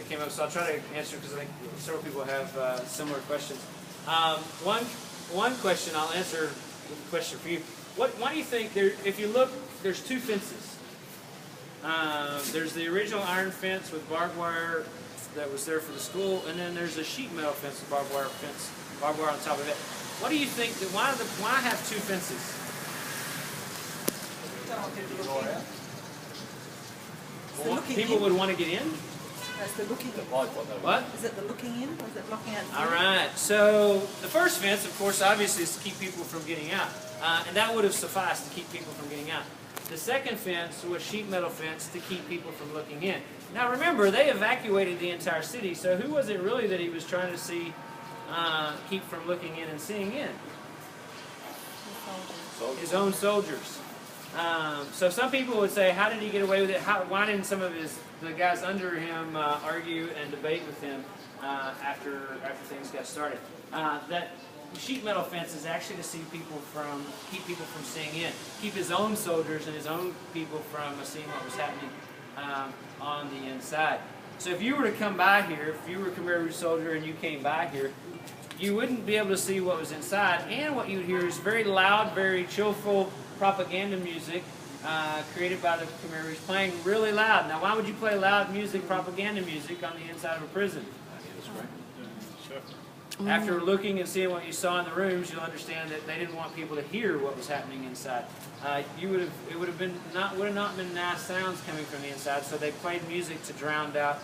that came up, so I'll try to answer because I think several people have similar questions. One question I'll answer with a question for you. Why do you think if you look, there's two fences. There's the original iron fence with barbed wire that was there for the school, and then there's a sheet metal fence with barbed wire on top of it. What do you think? Why have two fences? Well, people would want to get in? That's the looking in. What? Is it the looking in, or is it looking out? All right. So the first fence, of course, obviously is to keep people from getting out. And that would have sufficed to keep people from getting out. The second fence was sheet metal fence to keep people from looking in. Now remember, they evacuated the entire city, so who was it really that he was trying to see keep from looking in and seeing in? His own soldiers. So some people would say, how did he get away with it? Why didn't some of the guys under him argue and debate with him after things got started? That sheet metal fence is actually to keep people from seeing in, keep his own soldiers and his own people from seeing what was happening on the inside. So if you were to come by here, if you were a Khmer Rouge soldier and you came by here, you wouldn't be able to see what was inside, and what you would hear is very loud, very cheerful propaganda music created by the Khmer Rouge, playing really loud. Now, why would you play loud music, propaganda music, on the inside of a prison? After looking and seeing what you saw in the rooms, you'll understand that they didn't want people to hear what was happening inside. It would have not been nice sounds coming from the inside, so they played music to drown out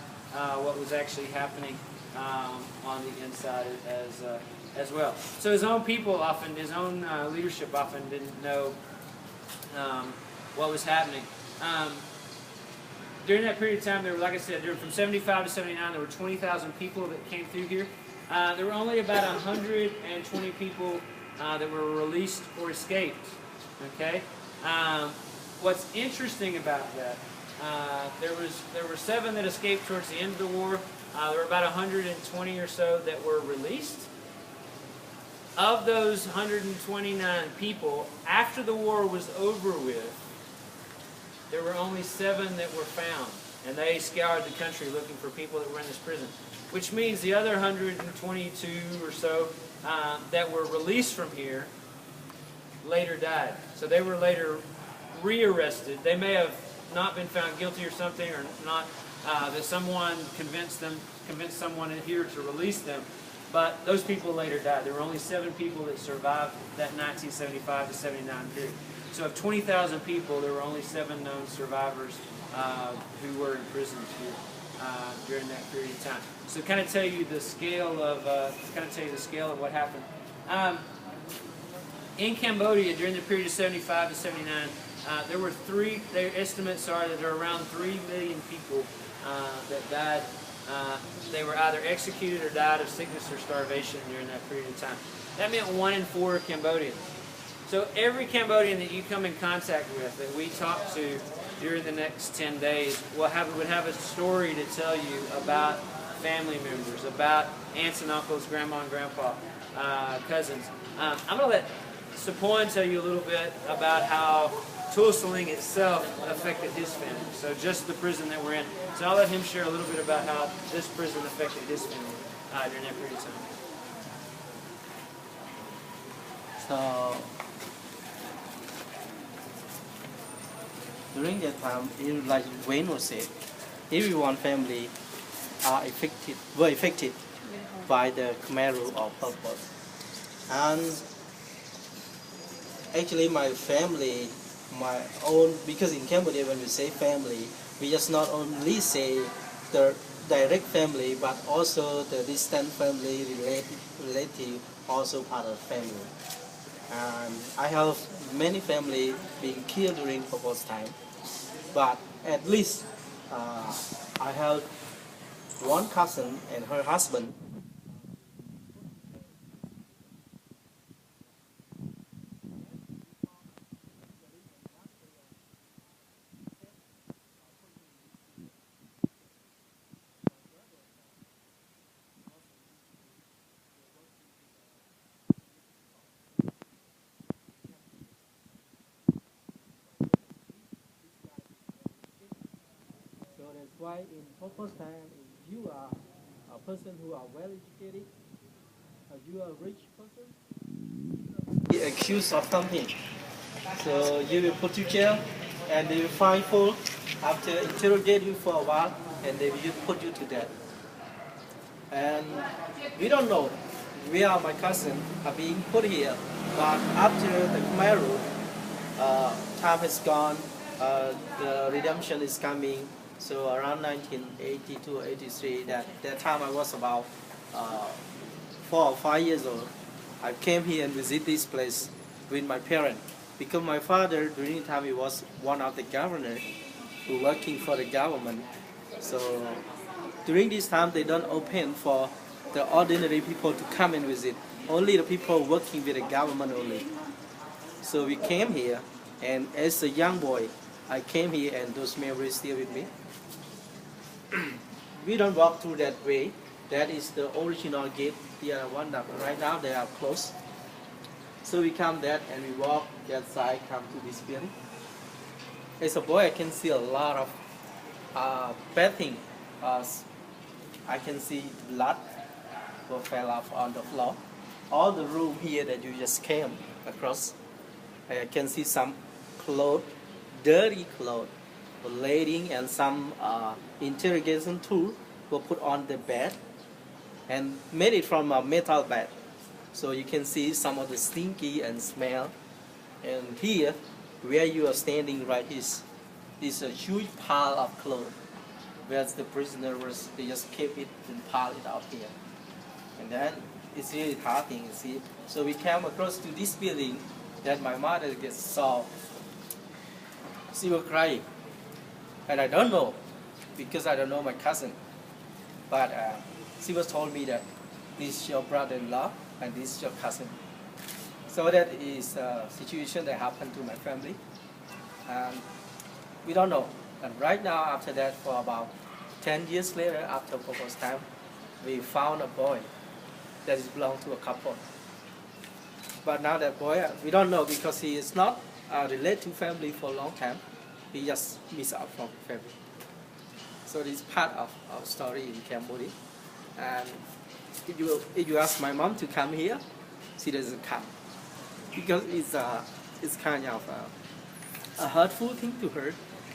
what was actually happening on the inside as well. So his own people his own leadership often didn't know what was happening. During that period of time, there were, like I said, from 75 to 79, there were 20,000 people that came through here. There were only about 120 people that were released or escaped. Okay. What's interesting about that? There were 7 that escaped towards the end of the war. There were about 120 or so that were released. Of those 129 people, after the war was over with, there were only 7 that were found, and they scoured the country looking for people that were in this prison. Which means the other 122 or so that were released from here later died. So they were later rearrested. They may have not been found guilty or something, or not that someone convinced someone in here to release them. But those people later died. There were only 7 people that survived that 1975 to 79 period. So of 20,000 people, there were only 7 known survivors who were imprisoned here during that period of time. So kind of tell you the scale of what happened. In Cambodia during the period of 75 to 79, there were their estimates are that there are around 3 million people that died. They were either executed or died of sickness or starvation during that period of time. That meant 1 in 4 Cambodians. So every Cambodian that you come in contact with, that we talk to during the next 10 days, would have a story to tell you about family members, about aunts and uncles, grandma and grandpa, cousins. I'm going to let Sophoin tell you a little bit about how Tuol Sleng itself affected his family. So just the prison that we're in. So I'll let him share a little bit about how this prison affected his family during that period of time. So during that time, like Wayne was said, everyone family were affected by the Khmer rule of Pol Pot. And actually my family, my own, because in Cambodia when we say family, we just not only say the direct family, but also the distant family, relative, also part of family. And I have many family being killed during Pol Pot's time, but at least I have one cousin and her husband. So that's why in Pol Pot's time, in you are a person who are well educated, you are a rich person, be accused of something. So you will put to jail and they will find fault after interrogate you for a while and they will put you to death. And we don't know where my cousin are being put here, but after the Khmer rule, time has gone, the redemption is coming. So around 1982 or 83, that time I was about 4 or 5 years old. I came here and visit this place with my parents because my father during the time he was one of the governors who working for the government. So during this time they don't open for the ordinary people to come and visit. Only the people working with the government only. So we came here, and as a young boy, I came here and those memories still with me. We don't walk through that way. That is the original gate. The other one that right now they are closed. So we come there and we walk that side, come to this building. As a boy, I can see a lot of bad things. I can see blood fell off on the floor. All the room here that you just came across, I can see some clothes, dirty clothes, laying, and some interrogation tool were put on the bed and made it from a metal bed. So you can see some of the stinky and smell. And here, where you are standing right is a huge pile of clothes. Where the prisoner was, they just kept it and pile it out here. And then it's really hard thing, you see. So we came across to this building that my mother gets saw. She was crying. And I don't know, because I don't know my cousin. But she was told me that this is your brother-in-law and this is your cousin. So that is a situation that happened to my family. And we don't know. And right now, after that, for about 10 years later, after Popo's time, we found a boy that is belonged to a couple. But now that boy, we don't know because he is not related to family for a long time. He just missed out from family. So this is part of our story in Cambodia. And if you ask my mom to come here, she doesn't come because it's kind of a hurtful thing to her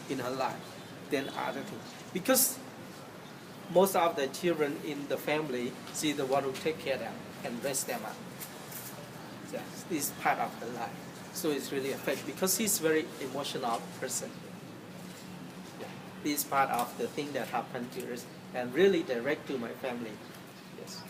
in her life than other things. Because most of the children in the family, she's the one who take care of them and raise them up. So this is part of her life. So it's really affected because she's a very emotional person. Yeah. This is part of the thing that happened to us and really direct to my family. Yes.